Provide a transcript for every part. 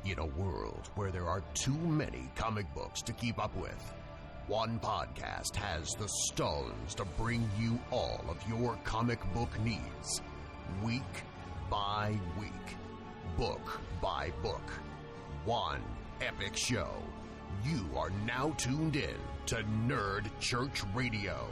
In a world where there are too many comic books to keep up with, one podcast has the stones to bring you all of your comic book needs. Week by week, book by book. One epic show. You are now tuned in to Nerd Church Radio.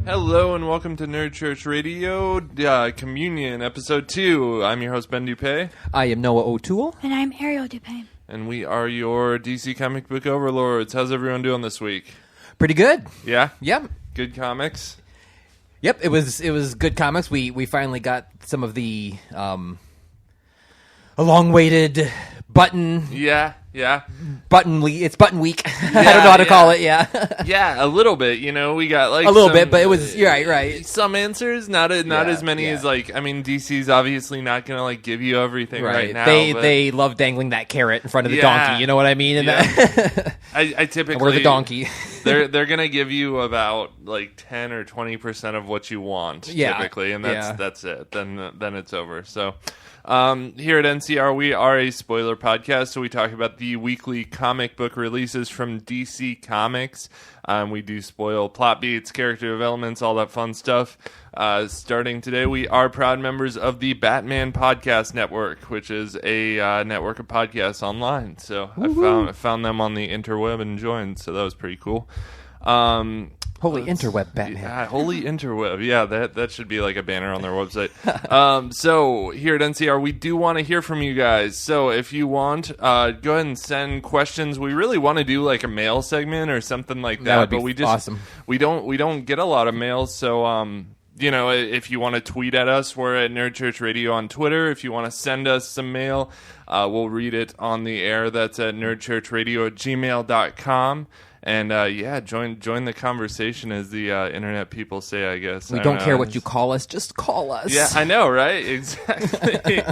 Hello and welcome to Nerd Church Radio, Communion, Episode 2. I'm your host, Ben Dupay. I am Noah O'Toole. And I'm Ariel Dupay. And we are your DC comic book overlords. How's everyone doing this week? Pretty good. Yeah? Yep. Good comics? Yep, it was good comics. We finally got some of the long-awaited button... Yeah. It's button week. I don't know how to call it, Yeah, a little bit, you know, we got like a little bit, but it was, you're right. Some answers, not as many as like, I mean, DC's obviously not going to like give you everything right now. They love dangling that carrot in front of the donkey, you know what I mean? And I typically... we're the donkey. they're going to give you about like 10 or 20% of what you want, typically, and that's it. Then it's over, so... Here at NCR, we are a spoiler podcast, so we talk about the weekly comic book releases from DC Comics. We do spoil plot beats, character developments, all that fun stuff. Starting today, we are proud members of the Batman Podcast Network, which is a network of podcasts online. So I found them on the interweb and joined, so that was pretty cool. Holy interweb, Batman. Yeah, holy interweb. Yeah, that should be like a banner on their website. So here at NCR, we do want to hear from you guys. So if you want, go ahead and send questions. We really want to do like a mail segment or something like that. Would be awesome. We don't get a lot of mail, so you know, if you want to tweet at us, we're at Nerd Church Radio on Twitter. If you want to send us some mail, we'll read it on the air. That's at nerdchurchradio@gmail.com. And join the conversation, as the internet people say, I guess. We don't care what you call us, just call us. Yeah, I know, right? Exactly.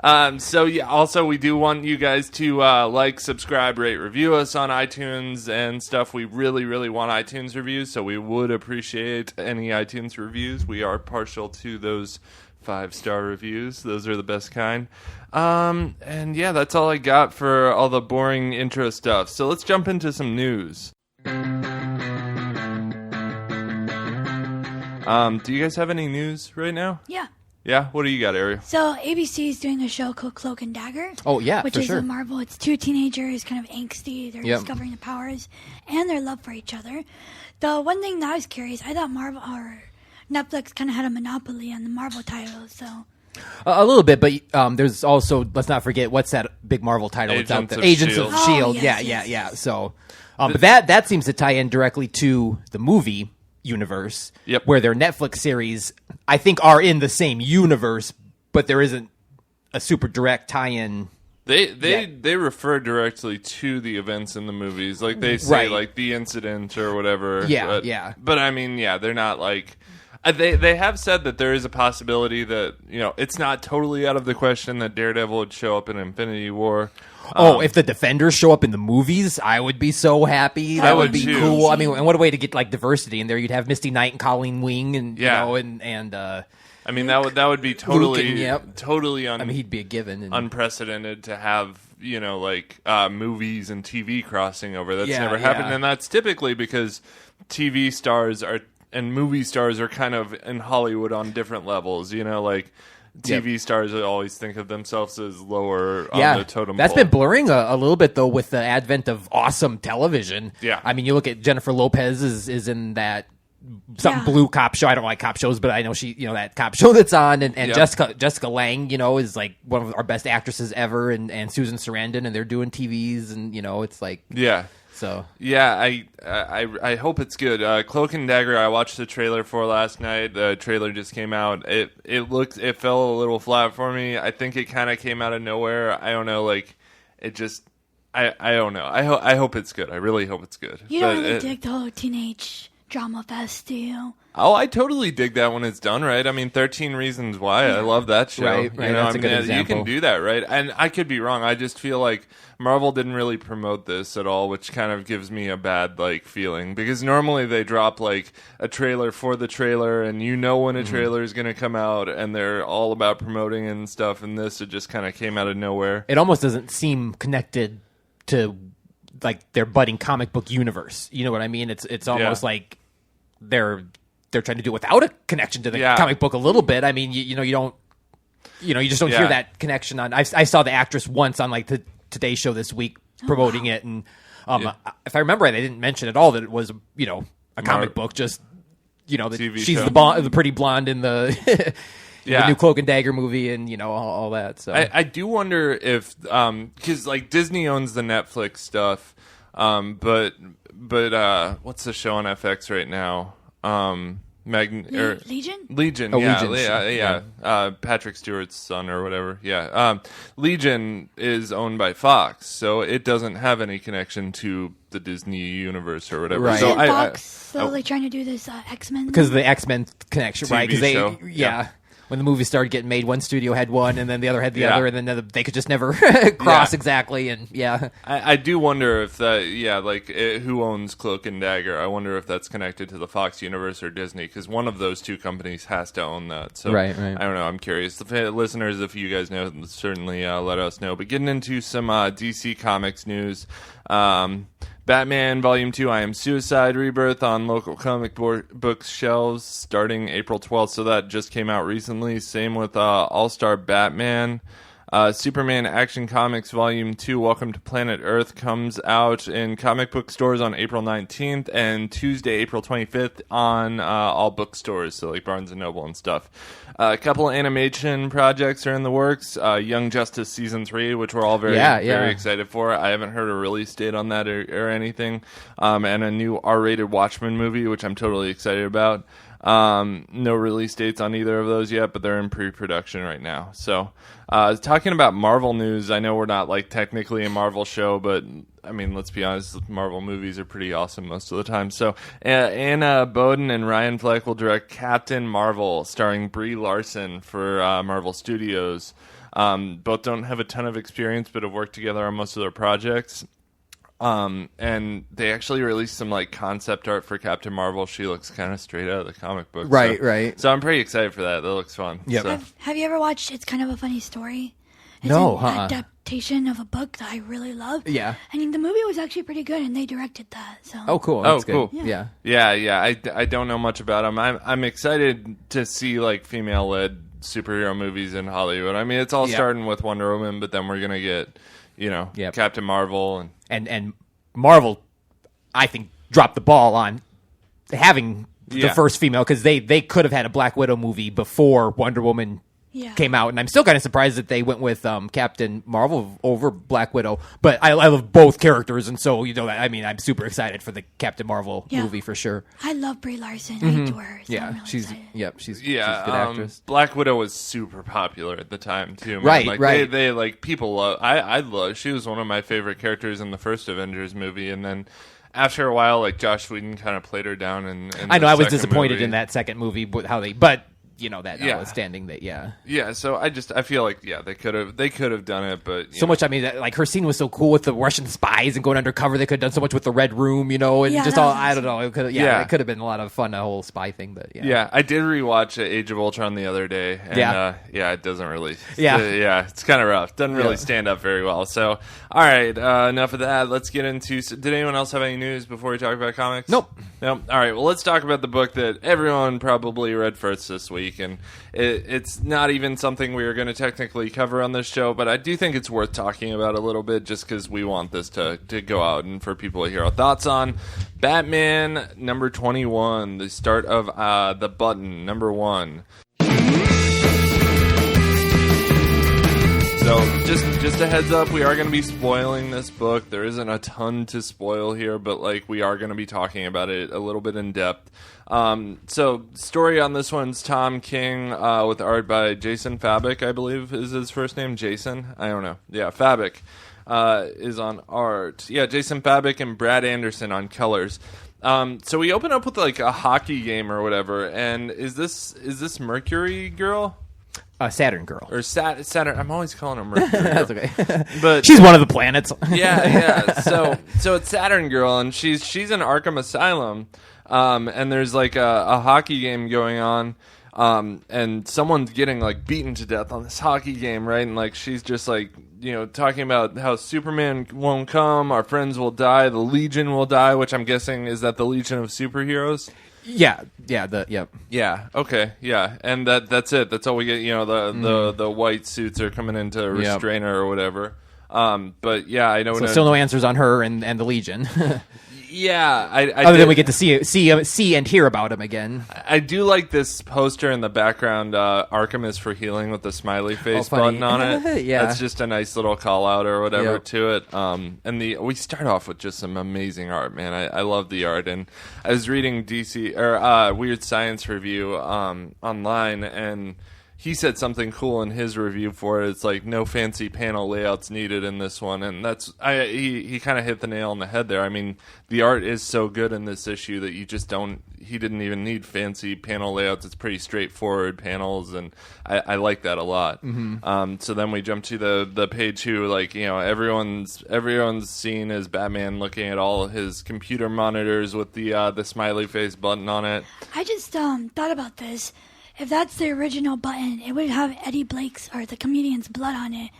Also, we do want you guys to like, subscribe, rate, review us on iTunes and stuff. We really, really want iTunes reviews, so we would appreciate any iTunes reviews. We are partial to those 5-star reviews. Those are the best kind. And yeah, that's all I got for all the boring intro stuff. So let's jump into some news. Do you guys have any news right now? Yeah. Yeah? What do you got, Ariel? So ABC is doing a show called Cloak and Dagger. Oh, yeah, which for is sure. a Marvel. It's two teenagers, kind of angsty. They're discovering the powers and their love for each other. The one thing that I was curious, I thought Marvel or Netflix kind of had a monopoly on the Marvel titles, so... a little bit, but there's also, let's not forget, what's that big Marvel title that's out there? Agents of S.H.I.E.L.D. Yes. So, but that seems to tie in directly to the movie universe, where their Netflix series, I think, are in the same universe, but there isn't a super direct tie-in. They refer directly to the events in the movies, like they say, like the incident or whatever. But I mean, they're not like... They have said that there is a possibility that, you know, it's not totally out of the question that Daredevil would show up in Infinity War. If the Defenders show up in the movies, I would be so happy. That would be cool. I mean, and what a way to get like diversity in there. You'd have Misty Knight and Colleen Wing, and you know, and I mean, that would be totally he'd be a given, unprecedented to have, you know, like movies and TV crossing over. That's never happened, and that's typically because TV stars and movie stars are kind of in Hollywood on different levels, you know, like TV stars always think of themselves as lower on the totem pole. That's been blurring a little bit, though, with the advent of awesome television. Yeah. I mean, you look at Jennifer Lopez is in that blue cop show. I don't like cop shows, but I know she, you know, that cop show that's on, and Jessica Lange, you know, is like one of our best actresses ever, and Susan Sarandon, and they're doing TVs, and, you know, it's like... Yeah. So yeah, I hope it's good. Cloak and Dagger, I watched the trailer for last night. The trailer just came out. It fell a little flat for me. I think it kind of came out of nowhere. I don't know, like it just I don't know. I hope it's good. I really hope it's good. You don't really dig the whole teenage drama fest, do you? Oh, I totally dig that when it's done right. I mean, 13 Reasons Why. I love that show. Right. You know, That's a good example. You can do that, right? And I could be wrong. I just feel like Marvel didn't really promote this at all, which kind of gives me a bad feeling, because normally they drop a trailer for the trailer, and you know when a trailer is going to come out, and they're all about promoting and stuff. And this, it just kind of came out of nowhere. It almost doesn't seem connected to their budding comic book universe. You know what I mean? It's almost like they're trying to do it without a connection to the comic book a little bit. I mean, you just don't hear that connection on. I saw the actress once on the Today Show this week promoting it, and if I remember right, they didn't mention at all that it was a comic book. Just that she's show. the pretty blonde in the the new Cloak and Dagger movie, and all that. So I do wonder if because Disney owns the Netflix stuff, but what's the show on FX right now? Legion? Legion, Patrick Stewart's son or whatever. Legion is owned by Fox, so it doesn't have any connection to the Disney universe or whatever. Right. So Fox slowly trying to do this X-Men because of the X-Men connection, TV right? Because show. When the movies started getting made, one studio had one, and then the other had the other, and then they could just never cross exactly. And I do wonder if that, who owns Cloak and Dagger? I wonder if that's connected to the Fox universe or Disney, because one of those two companies has to own that. So right. I don't know. I'm curious. Listeners, if you guys know, certainly let us know. But getting into some DC Comics news. Batman Volume 2, I Am Suicide Rebirth on local comic book shelves starting April 12th, so that just came out recently. Same with All-Star Batman. Superman Action Comics Volume 2, Welcome to Planet Earth, comes out in comic book stores on April 19th and Tuesday, April 25th on all bookstores, so Barnes & Noble and stuff. A couple animation projects are in the works. Young Justice Season 3, which we're all very excited for. I haven't heard a release date on that or anything. And a new R-rated Watchmen movie, which I'm totally excited about. No release dates on either of those yet, but they're in pre-production right now. So, talking about Marvel news, I know we're not technically a Marvel show, but I mean, let's be honest, Marvel movies are pretty awesome most of the time. So, Anna Boden and Ryan Fleck will direct Captain Marvel, starring Brie Larson for Marvel Studios. Both don't have a ton of experience, but have worked together on most of their projects. And they actually released some concept art for Captain Marvel. She looks kind of straight out of the comic book. Right. So I'm pretty excited for that. That looks fun. Yep. So. Have you ever watched It's Kind of a Funny Story? It's an adaptation of a book that I really love. Yeah. I mean, the movie was actually pretty good, and they directed that. So. Oh, cool. That's cool. Good. Yeah. I don't know much about them. I'm excited to see female-led superhero movies in Hollywood. I mean, it's all starting with Wonder Woman, but then we're gonna get Captain Marvel and Marvel, I think, dropped the ball on having the first female, because they could have had a Black Widow movie before Wonder Woman came out, and I'm still kind of surprised that they went with Captain Marvel over Black Widow. But I love both characters, and so I'm super excited for the Captain Marvel movie for sure. I love Brie Larson. I adore her. So I'm really excited. She's a good actress. Black Widow was super popular at the time too. Man. Right. They people love. I love. She was one of my favorite characters in the first Avengers movie, and then. After a while, Josh Whedon kind of played her down. I know I was disappointed in that second movie, that notwithstanding that, yeah. So I feel they could have done it, but so much. I mean, her scene was so cool with the Russian spies and going undercover. They could have done so much with the Red Room, and just all. I don't know. It could have been a lot of fun, a whole spy thing. But I did rewatch Age of Ultron the other day, and it doesn't really. It's kind of rough. Doesn't really stand up very well. So all right, enough of that. Let's get into. Did anyone else have any news before we talk about comics? Nope. All right. Well, let's talk about the book that everyone probably read first this week. And it's not even something we are going to technically cover on this show, but I do think it's worth talking about a little bit just because we want this to go out and for people to hear our thoughts on. Batman number 21, the start of The Button, number 1. So just a heads up, we are going to be spoiling this book. There isn't a ton to spoil here, but we are going to be talking about it a little bit in depth. So story on this one's Tom King with art by Jason Fabok, I believe is his first name. Jason? I don't know. Yeah, Fabok. is on art. Yeah, Jason Fabik and Brad Anderson on colors. So we open up with like a hockey game or whatever, and is this Mercury Girl? Saturn Girl. Or Saturn. I'm always calling her Mercury Girl. That's okay. But she's one of the planets. yeah. So it's Saturn Girl, and she's in Arkham Asylum, and there's like a hockey game going on. And someone's getting like beaten to death on this hockey game, right? And like she's just like, talking about how Superman won't come, our friends will die, the Legion will die, which I'm guessing is that the Legion of Superheroes. Yeah, okay, yeah, and that's it. That's all we get. The white suits are coming into restrainer or whatever. But yeah, I don't know. So still no answers on her and the Legion. Yeah, other than we get to see and hear about him again. I do like this poster in the background. Arkham is for healing with the smiley face button on it. Yeah, that's just a nice little call out or whatever to it. And we start off with just some amazing art, man. I love the art, and I was reading Weird Science review online, and he said something cool in his review for it. It's like no fancy panel layouts needed in this one, and he kind of hit the nail on the head there. I mean, the art is so good in this issue that you just don't. He didn't even need fancy panel layouts. It's pretty straightforward panels, and I like that a lot. Mm-hmm. So then we jump to the page two, like everyone's scene is Batman looking at all his computer monitors with the smiley face button on it. I just thought about this. If that's the original button, it would have Eddie Blake's or the comedian's blood on it.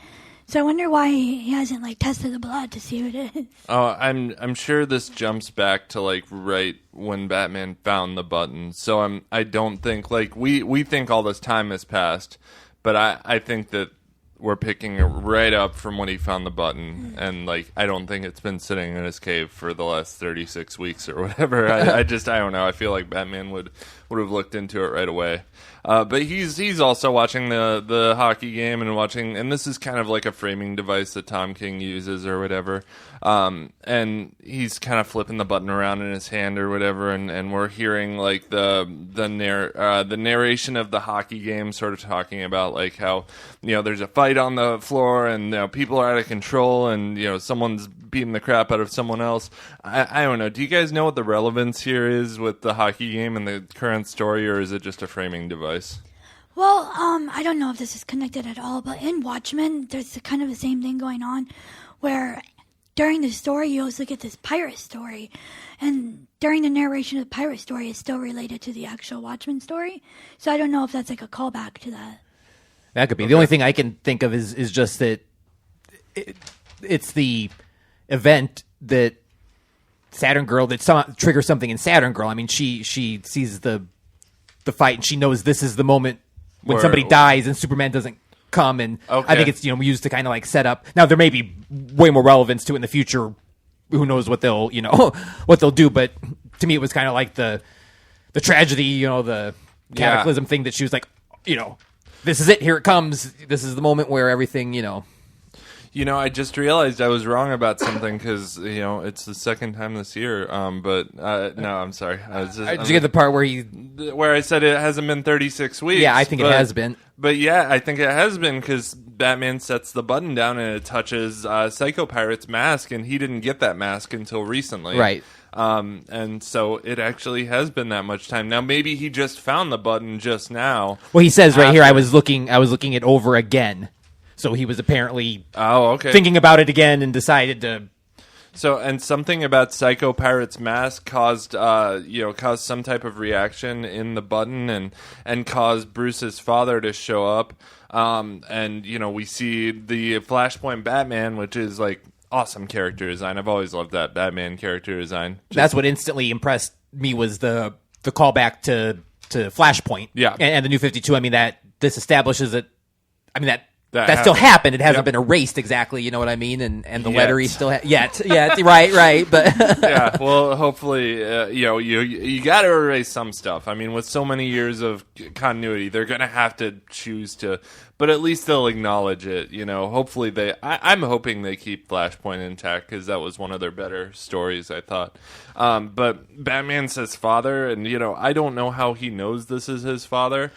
So I wonder why he hasn't tested the blood to see who it is. Oh, I'm sure this jumps back to right when Batman found the button. So I don't think we think all this time has passed, but I think that we're picking it right up from when he found the button, and I don't think it's been sitting in his cave for the last 36 weeks or whatever. I don't know. I feel like Batman would have looked into it right away. But he's also watching the hockey game and this is kind of like a framing device that Tom King uses or whatever. And he's kind of flipping the button around in his hand or whatever, and we're hearing the narration of the hockey game, sort of talking about how there's a fight on the floor and people are out of control and someone's beating the crap out of someone else. I don't know. Do you guys know what the relevance here is with the hockey game and the current story, or is it just a framing device? Well, I don't know if this is connected at all, but in Watchmen, there's kind of the same thing going on, where during the story, you also get this pirate story, and during the narration of the pirate story, it's still related to the actual Watchmen story. So I don't know if that's a callback to that. That could be. Okay. The only thing I can think of is just that it's the event that Saturn Girl that triggers something in Saturn Girl. I mean, she sees the fight and she knows this is the moment when somebody dies and Superman doesn't come, and I think it's used to kind of set up. Now there may be way more relevance to it in the future. Who knows what they'll what they'll do? But to me, it was kind of like the tragedy, the cataclysm thing that she was this is it. Here it comes. This is the moment where everything, I just realized I was wrong about something because, it's the second time this year. But no, I'm sorry. Did you get the part where I said it hasn't been 36 weeks? Yeah, I think it has been. But yeah, I think it has been because Batman sets the button down and it touches Psycho Pirate's mask, and he didn't get that mask until recently. Right. And so it actually has been that much time. Now, maybe he just found the button just now. Well, he says right here, I was looking it over again. So he was apparently thinking about it again and decided to. So, and something about Psycho Pirate's mask caused some type of reaction in the button and caused Bruce's father to show up. And we see the Flashpoint Batman, which is awesome character design. I've always loved that Batman character design. That's what instantly impressed me was the callback to Flashpoint. Yeah. And the New 52. I mean, that this establishes it. I mean, that still happened. It hasn't been erased exactly, you know what I mean? And the letter he still yet. Yeah, right. But yeah, well, hopefully, you got to erase some stuff. I mean, with so many years of continuity, they're going to have to choose to, but at least they'll acknowledge it. Hopefully I'm hoping they keep Flashpoint intact because that was one of their better stories, I thought. But Batman says father, and I don't know how he knows this is his father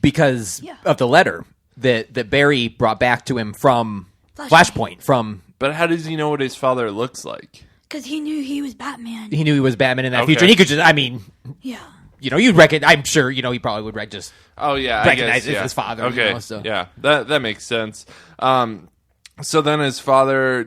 because of the letter that Barry brought back to him from Flashpoint from. But how does he know what his father looks like? Because he knew he was Batman. He knew he was Batman in that future, and he could just. I mean, yeah. You'd reckon. I'm sure. He probably would recognize it as his father. Okay, so. Yeah, that makes sense. So then his father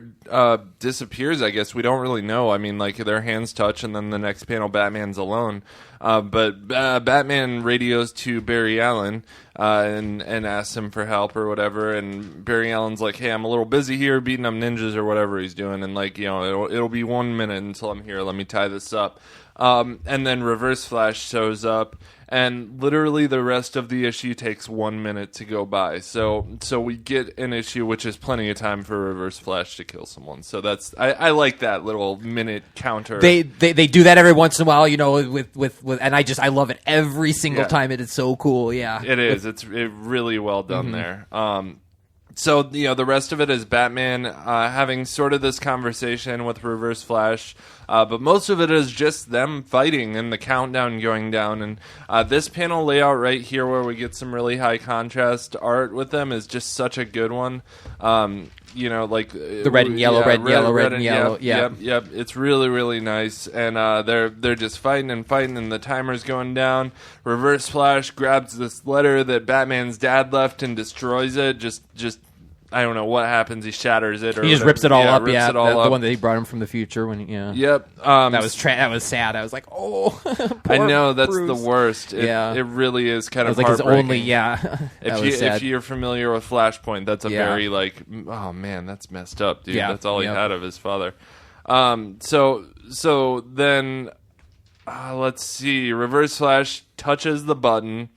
disappears, I guess. We don't really know. I mean, like, their hands touch, and then the next panel, Batman's alone. But Batman radios to Barry Allen and asks him for help or whatever. And Barry Allen's like, hey, I'm a little busy here beating up ninjas or whatever he's doing. And, like, it'll be 1 minute until I'm here. Let me tie this up. And then Reverse Flash shows up. And literally the rest of the issue takes 1 minute to go by. So we get an issue which is plenty of time for Reverse Flash to kill someone. So that's I like that little minute counter. They do that every once in a while, with and I love it every single time. It is so cool. Yeah, it is. It's really well done there. So, the rest of it is Batman having sort of this conversation with Reverse Flash, but most of it is just them fighting and the countdown going down. And this panel layout right here where we get some really high contrast art with them is just such a good one. Like the red and yellow, red and yellow. Yep. It's really, really nice. And they're just fighting, and the timer's going down. Reverse Flash grabs this letter that Batman's dad left and destroys it. Just I don't know what happens. He shatters it, or he just rips it all up. Yeah, the one that he brought him from the future. Yep. That was sad. I was like, oh, I know that's Bruce. The worst. It really is kind of like his only. If you're familiar with Flashpoint, that's a very oh man, that's messed up, dude. That's all he had of his father. So then, let's see. Reverse Flash touches the button,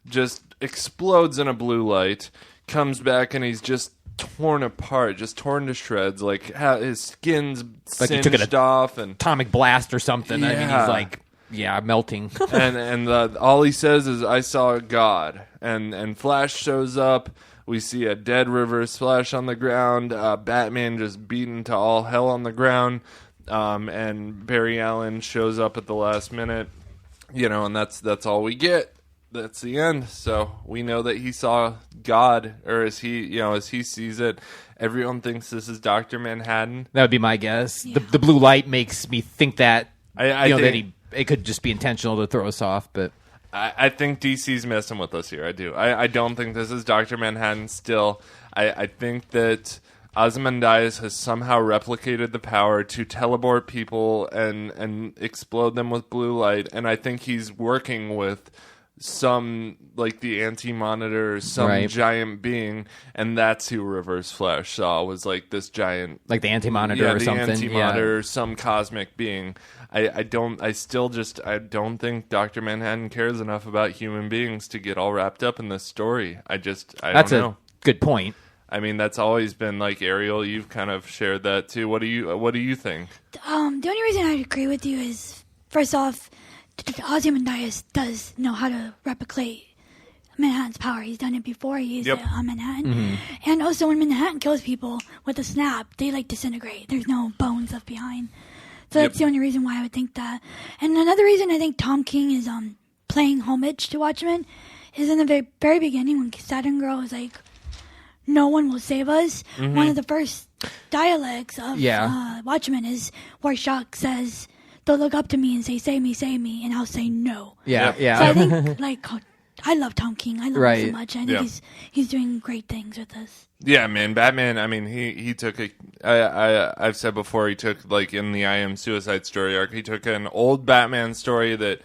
just explodes in a blue light. Comes back and he's just torn apart, just torn to shreds. Like his skin's singed he took off, and atomic blast or something. Yeah. I mean, he's like, melting. and all he says is, "I saw God." And Flash shows up. We see a dead Reverse Flash on the ground. Batman just beaten to all hell on the ground. And Barry Allen shows up at the last minute. And that's all we get. That's the end. So we know that he saw God, or as he sees it. Everyone thinks this is Dr. Manhattan. That would be my guess. Yeah. The blue light makes me think that I think that it could just be intentional to throw us off. But I think DC's messing with us here. I do. I don't think this is Dr. Manhattan still. I think that Ozymandias has somehow replicated the power to teleport people and explode them with blue light, and I think he's working with some, like the Anti-Monitor, some giant being, and that's who Reverse Flash saw, was like this giant, like the Anti-Monitor or something. Anti-Monitor, some cosmic being. I don't think Dr. Manhattan cares enough about human beings to get all wrapped up in this story. I don't know. That's a good point. I mean, that's always been like, Ariel, you've kind of shared that too. What do you think? The only reason I agree with you is, first off, Ozymandias does know how to replicate Manhattan's power. He's done it before. He used it on Manhattan. Mm-hmm. And also when Manhattan kills people with a snap, they disintegrate. There's no bones left behind. So that's the only reason why I would think that. And another reason I think Tom King is playing homage to Watchmen is in the very, very beginning when Saturn Girl is like, no one will save us. Mm-hmm. One of the first dialects of Watchmen is where Shock says, they'll look up to me and say, save me, and I'll say no. Yeah. So I think, I love Tom King. I love him so much. I think he's doing great things with this. Yeah, man, Batman, I mean, he took I've said before, he took, in the I Am Suicide Story arc, he took an old Batman story that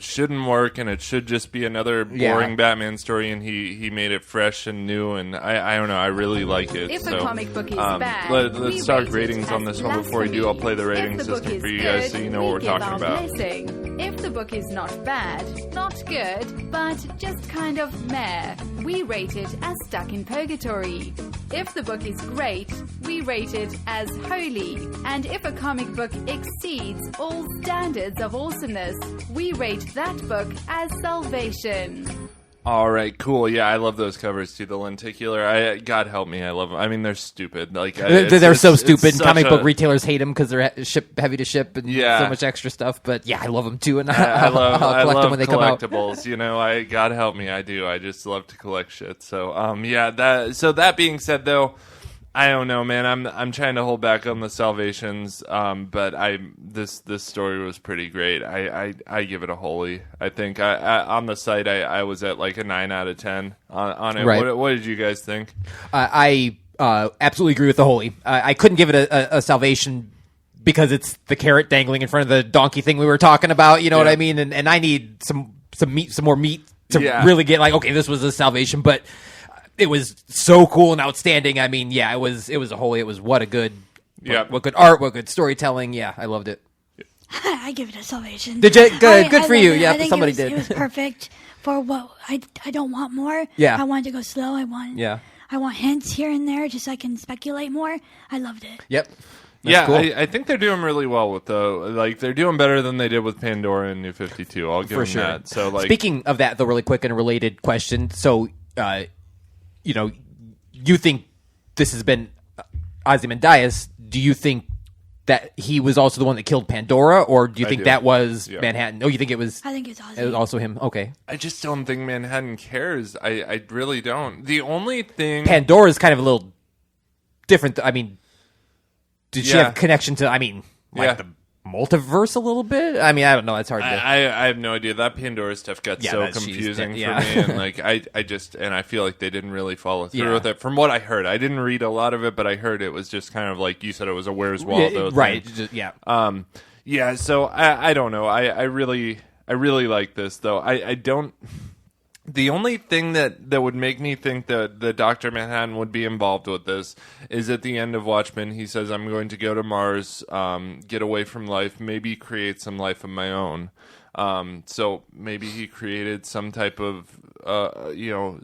shouldn't work, and it should just be another boring Batman story, and he made it fresh and new, and I don't know, I really like it. If a comic book is bad, let's talk ratings on this one before we do. I'll play the rating system for you guys so you know what we're talking about. If the book is not bad, not good, but just kind of meh, we rate it as Stuck in Purgatory. If the book is great, we rate it as holy. And if a comic book exceeds all standards of awesomeness, we rate that book as salvation. All right, cool. Yeah, I love those covers too. The lenticular, God help me, I love them. I mean, they're stupid. They're so stupid. Comic book retailers hate them because they're heavy to ship and so much extra stuff. But I love them too, and I'll collect them when they come out. Collectibles. God help me, I do. I just love to collect shit. So that being said, though, I don't know, man. I'm trying to hold back on the salvations, but this story was pretty great. I give it a holy. I think I on the site I was at like a 9 out of 10 on it. Right. What did you guys think? I absolutely agree with the holy. I couldn't give it a salvation because it's the carrot dangling in front of the donkey thing we were talking about. You know what I mean? And I need some more meat to really get like, okay, this was a salvation, but. It was so cool and outstanding. I mean, it was a holy. It was what good art, what good storytelling. Yeah, I loved it. I give it a salvation. Did you? Good for you. Yeah, somebody did. It was perfect for what I don't want more. Yeah, I wanted to go slow. I want hints here and there just so I can speculate more. I loved it. Yep. That's cool. I think they're doing really well with they're doing better than they did with Pandora and New 52. I'll give them that. So speaking of that, though, really quick and a related question. So. You think this has been Ozymandias? Do you think that he was also the one that killed Pandora, or do you think that was Manhattan? Oh, you think it was? I think it's Ozzy. It was also him. Okay. I just don't think Manhattan cares. I really don't. The only thing Pandora is kind of a little different. I mean, did she have a connection to? I mean, the multiverse a little bit? I mean, I don't know. It's hard to... I have no idea. That Pandora stuff got so confusing for me. And like, I feel like they didn't really follow through with it. From what I heard, I didn't read a lot of it, but I heard it was just kind of like you said, it was a Where's Waldo thing. Right. So I don't know. I really like this, though. I don't... The only thing that would make me think that the Dr. Manhattan would be involved with this is at the end of Watchmen, he says, I'm going to go to Mars, get away from life, maybe create some life of my own. So maybe he created some type of,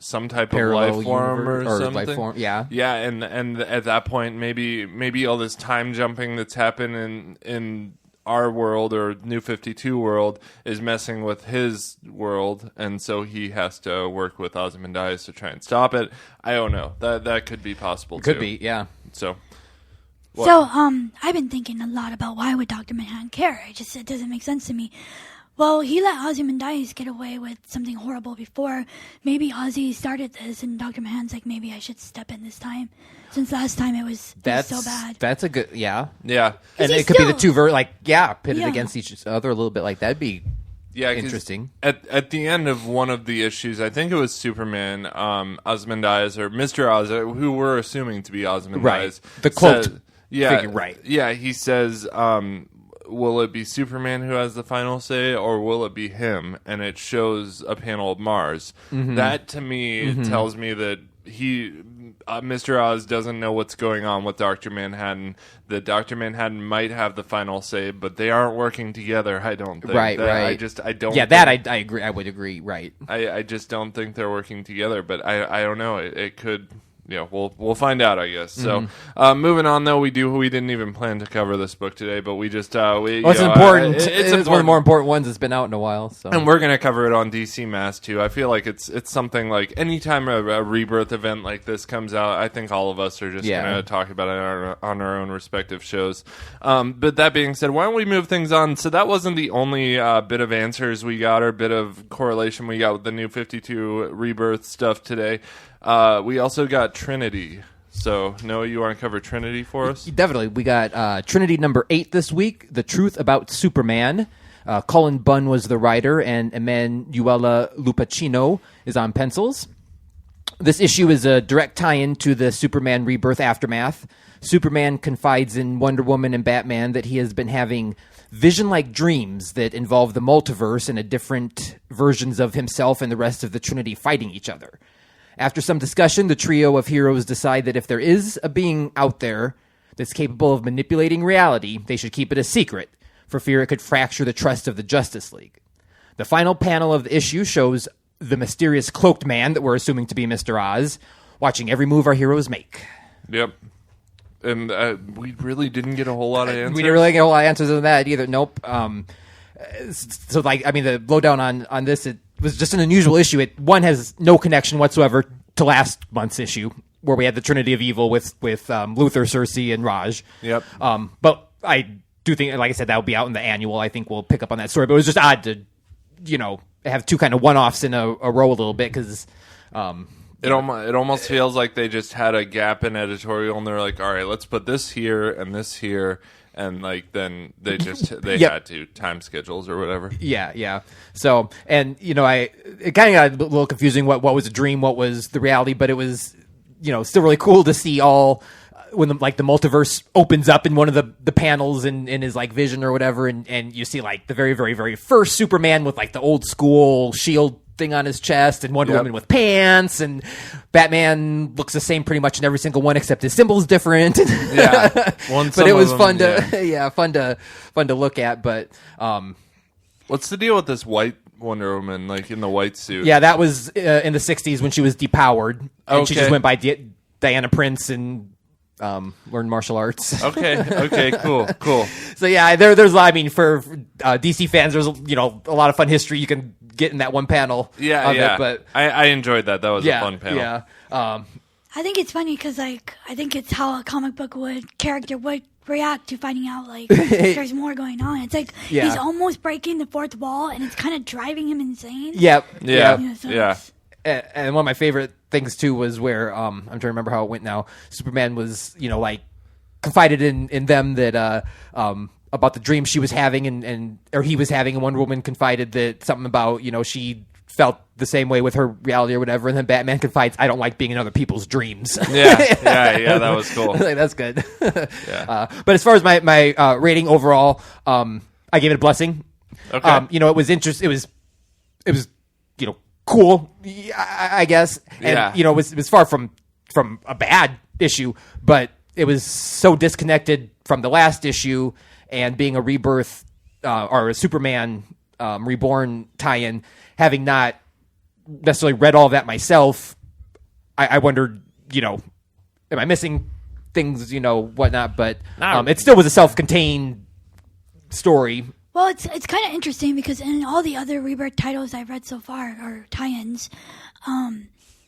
some type parallel of life form or something. Life form, yeah. Yeah, and at that point, maybe all this time jumping that's happened in our world or New 52 world is messing with his world, and so he has to work with Ozymandias to try and stop it. I don't know. That could be possible, too. Could be, yeah. So, I've been thinking a lot about why would Dr. Manhattan care? It doesn't make sense to me. Well, he let Ozymandias get away with something horrible before. Maybe Ozzy started this, and Dr. Manhattan's like, maybe I should step in this time. Since last time it was so bad. That's a good, yeah. Yeah. And it could be the two, pitted against each other a little bit like that'd be interesting. At the end of one of the issues, I think it was Superman, Ozymandias, or Mr. Oz, who we're assuming to be Ozymandias. Right. The cloaked figure, right. Yeah, he says... will it be Superman who has the final say, or will it be him? And it shows a panel of Mars. Mm-hmm. That, to me, tells me that Mr. Oz doesn't know what's going on with Dr. Manhattan. That Dr. Manhattan might have the final say, but they aren't working together, I don't think. Right. I don't... Yeah, that I agree. I would agree, right. I just don't think they're working together, but I don't know. It could... Yeah, we'll find out, I guess. So, moving on, though, we didn't even plan to cover this book today, but we just it's important. It's one of the more important ones that's been out in a while. So, and we're gonna cover it on DC Mass too. I feel like it's something like anytime a rebirth event like this comes out, I think all of us are just gonna talk about it on our own respective shows. But that being said, why don't we move things on? So that wasn't the only bit of answers we got or bit of correlation we got with the New 52 rebirth stuff today. We also got Trinity. So, Noah, you want to cover Trinity for us? Definitely. We got Trinity number 8 this week, The Truth About Superman. Cullen Bunn was the writer, and Emanuela Lupacchino is on pencils. This issue is a direct tie-in to the Superman Rebirth Aftermath. Superman confides in Wonder Woman and Batman that he has been having vision-like dreams that involve the multiverse and different versions of himself and the rest of the Trinity fighting each other. After some discussion, the trio of heroes decide that if there is a being out there that's capable of manipulating reality, they should keep it a secret, for fear it could fracture the trust of the Justice League. The final panel of the issue shows the mysterious cloaked man that we're assuming to be Mr. Oz, watching every move our heroes make. Yep. And we really didn't get a whole lot of answers. We didn't really get a whole lot of answers on that either. Nope. So, the lowdown on this, it was just an unusual issue. One has no connection whatsoever to last month's issue, where we had the Trinity of Evil with Luthor, Cersei, and Raj. Yep. But I do think, like I said, that will be out in the annual. I think we'll pick up on that story. But it was just odd to, have two kind of one-offs in a row a little bit, because It almost feels like they just had a gap in editorial, and they're like, all right, let's put this here and this here. And like then they had to time schedules or whatever. Yeah. So it kind of got a little confusing. What was a dream? What was the reality? But it was still really cool to see all when the multiverse opens up in one of the panels in his like vision or whatever, and you see like the very very very first Superman with like the old school shield thing on his chest, and Wonder Woman with pants, and Batman looks the same pretty much in every single one except his symbol's different. But it was fun to look at. But what's the deal with this white Wonder Woman, like in the white suit? Yeah, that was in the 60s when she was depowered, and she just went by Diana Prince and learned martial arts. Okay, cool. So yeah, there's I mean for DC fans, there's a lot of fun history you can get in that one panel. Yeah. It, but I enjoyed that. That was a fun panel. Yeah. I think it's funny because I think it's how a comic book character would react to finding out there's more going on. It's like he's almost breaking the fourth wall, and it's kind of driving him insane. Yep. Yeah. And one of my favorite things too was where I'm trying to remember how it went now. Superman was confided in them that about the dream she was having or he was having, and Wonder Woman confided that something about she felt the same way with her reality or whatever, and then Batman confides, I don't like being in other people's dreams. Yeah, that was cool. That's good. But as far as my rating overall, I gave it a blessing. Okay. It was interesting. It was cool, I guess, and it was far from a bad issue, but it was so disconnected from the last issue, and being a rebirth or a Superman reborn tie-in, having not necessarily read all of that myself, I wondered, am I missing things, whatnot, but it still was a self-contained story. Well, it's kind of interesting because in all the other Rebirth titles I've read so far, or tie-ins,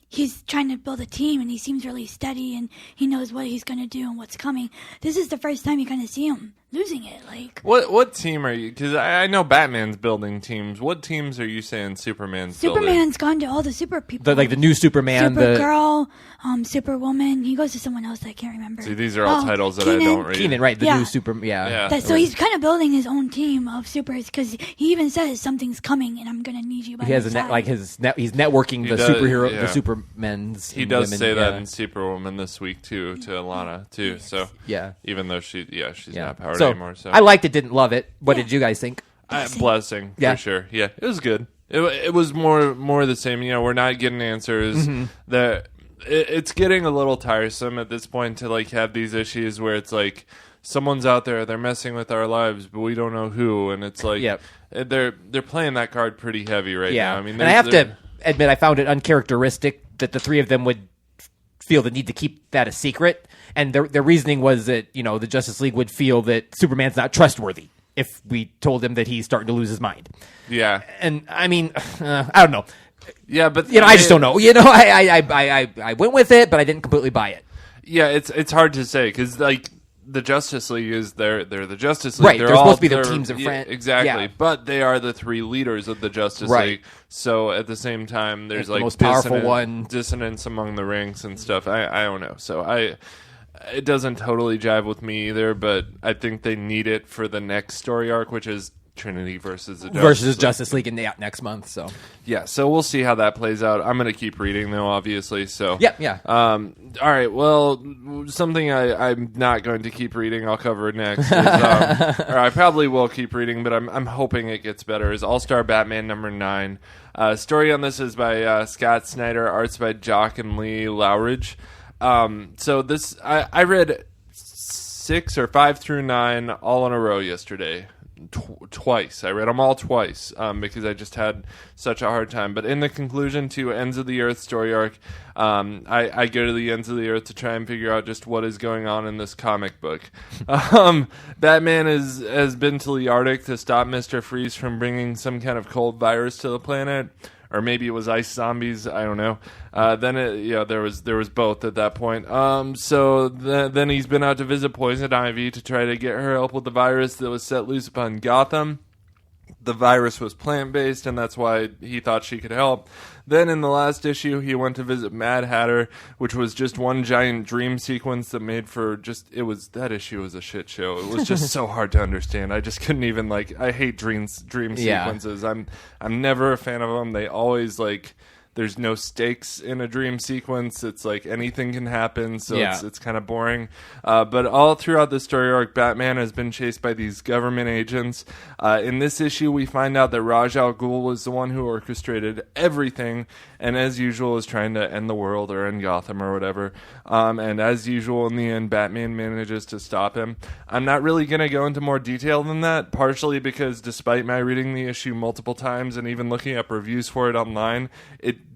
he's trying to build a team, and he seems really steady, and he knows what he's going to do and what's coming. This is the first time you kind of see him losing it. What team are you? Because I know Batman's building teams. What teams are you saying Superman's building? Gone to all the super people. The new Superman. Supergirl, Superwoman. He goes to someone else I can't remember. See, these are all titles that I don't read. Kenan, right? The new Superman. Yeah. So he's kind of building his own team of supers, because he even says something's coming, and I'm going to need you by he has my side. he's networking the Supermen's. He does say that in Superwoman this week too, to Alana too. Yes. So even though she's not powered anymore. So I liked it, didn't love it. What did you guys think? Blessing for sure. Yeah, it was good. It was more the same. We're not getting answers. That it's getting a little tiresome at this point to have these issues where it's like someone's out there, they're messing with our lives, but we don't know who, and it's like they're playing that card pretty heavy right now. I mean, and I have to admit, I found it uncharacteristic that the three of them would feel the need to keep that a secret, and their reasoning was that the Justice League would feel that Superman's not trustworthy if we told him that he's starting to lose his mind. Yeah, and I mean, I don't know. Yeah, but I just don't know. I went with it, but I didn't completely buy it. Yeah, it's hard to say because the Justice League is they're the Justice League. Right, they're supposed to be their teams of friends. Exactly, but they are the three leaders of the Justice League. So at the same time, there's the most powerful dissonance among the ranks and stuff. I don't know. So it doesn't totally jive with me either, but I think they need it for the next story arc, which is Trinity versus the Justice League in next month. So so we'll see how that plays out. I'm going to keep reading though, obviously. So all right. Well, something I'm not going to keep reading. I'll cover it next. Or I probably will keep reading, but I'm hoping it gets better. Is All-Star Batman #9. Story on this is by Scott Snyder. Arts by Jock and Lee Lowridge. So this I read 6 or 5 through 9 all in a row yesterday. Twice. I read them all twice because I just had such a hard time. But in the conclusion to Ends of the Earth story arc, I go to the Ends of the Earth to try and figure out just what is going on in this comic book. Batman has been to the Arctic to stop Mr. Freeze from bringing some kind of cold virus to the planet. Or maybe it was ice zombies. I don't know. Then there was both at that point. So then he's been out to visit Poison Ivy to try to get her help with the virus that was set loose upon Gotham. the virus was plant-based, and that's why he thought she could help. Then in the last issue, he went to visit Mad Hatter, which was just one giant dream sequence that made for that issue was a shit show. It was just so hard to understand. I just couldn't even, I hate dream sequences. I'm never a fan of them. They always, there's no stakes in a dream sequence. It's like anything can happen, so it's kind of boring. But all throughout the story arc, Batman has been chased by these government agents. In this issue, we find out that Ra's al Ghul was the one who orchestrated everything, and as usual is trying to end the world or end Gotham or whatever. And as usual, in the end, Batman manages to stop him. I'm not really going to go into more detail than that, partially because despite my reading the issue multiple times and even looking up reviews for it online,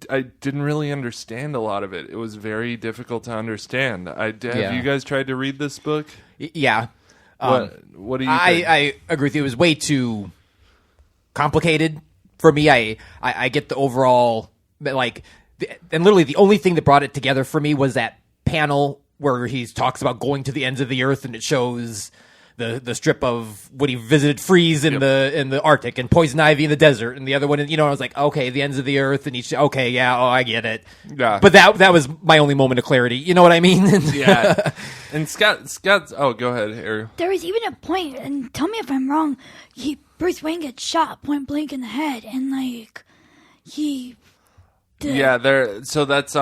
I didn't really understand a lot of it. It was very difficult to understand. Have you guys tried to read this book? Yeah. What do you think? I agree with you. It was way too complicated for me. I get the overall, and literally the only thing that brought it together for me was that panel where he talks about going to the ends of the earth, and it shows the strip of when he visited Freeze in the Arctic and Poison Ivy in the desert, and the other one, I was like, okay, the ends of the earth, and I get it. Yeah. But that was my only moment of clarity. You know what I mean? Yeah. And Scott's. Oh, go ahead, Ariel. There was even a point, and tell me if I'm wrong. Bruce Wayne gets shot point blank in the head, and So that's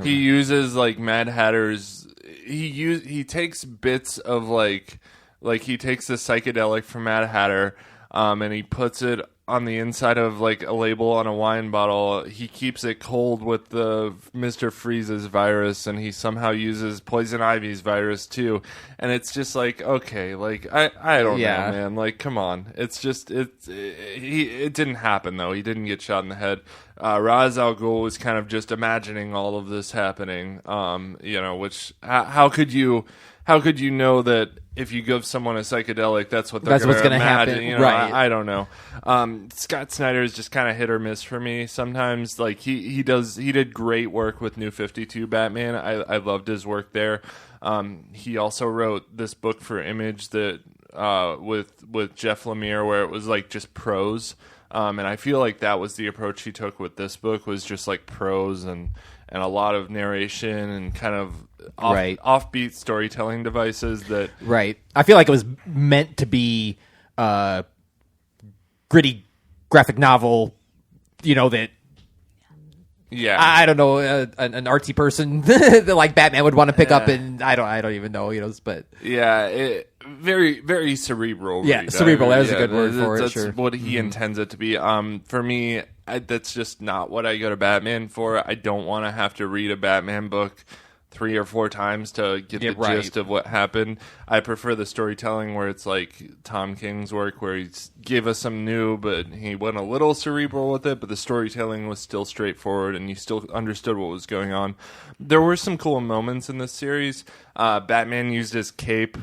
he uses Mad Hatter's. He takes bits of he takes the psychedelic from Mad Hatter, and he puts it on the inside of a label on a wine bottle. He keeps it cold with the Mr. Freeze's virus, and he somehow uses Poison Ivy's virus too. And it's just okay, I don't know, man. Come on, it's just it didn't happen though. He didn't get shot in the head. Ra's al Ghul was kind of just imagining all of this happening. Which how could you know that if you give someone a psychedelic, that's what they're going to imagine? Happen, right? I don't know. Scott Snyder is just kind of hit or miss for me. Sometimes, he did great work with New 52 Batman. I loved his work there. He also wrote this book for Image that with Jeff Lemire, where it was just prose. And I feel like that was the approach he took with this book, was just prose and a lot of narration and kind of offbeat storytelling devices that... Right. I feel like it was meant to be gritty graphic novel, that... Yeah. I don't know, an artsy person that Batman would want to pick up, and I don't even know, but... Yeah, very, very cerebral. Yeah, cerebral, that was a good word for it, that's sure. what he intends it to be. For me, that's just not what I go to Batman for. I don't want to have to read a Batman book 3 or 4 times to get the gist of what happened. I prefer the storytelling where it's like Tom King's work, where he gave us some new, but he went a little cerebral with it, but the storytelling was still straightforward and you still understood what was going on. There were some cool moments in this series. Batman used his cape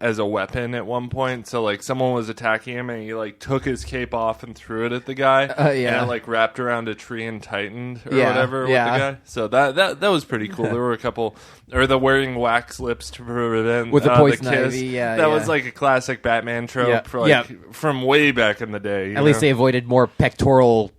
as a weapon at one point. So someone was attacking him and he took his cape off and threw it at the guy. And it wrapped around a tree and tightened or whatever with the guy. So that was pretty cool. There were a couple, or the wearing wax lips to prevent with the poison the kiss. ivy. That was a classic Batman trope from way back in the day. At least they avoided more pectoral.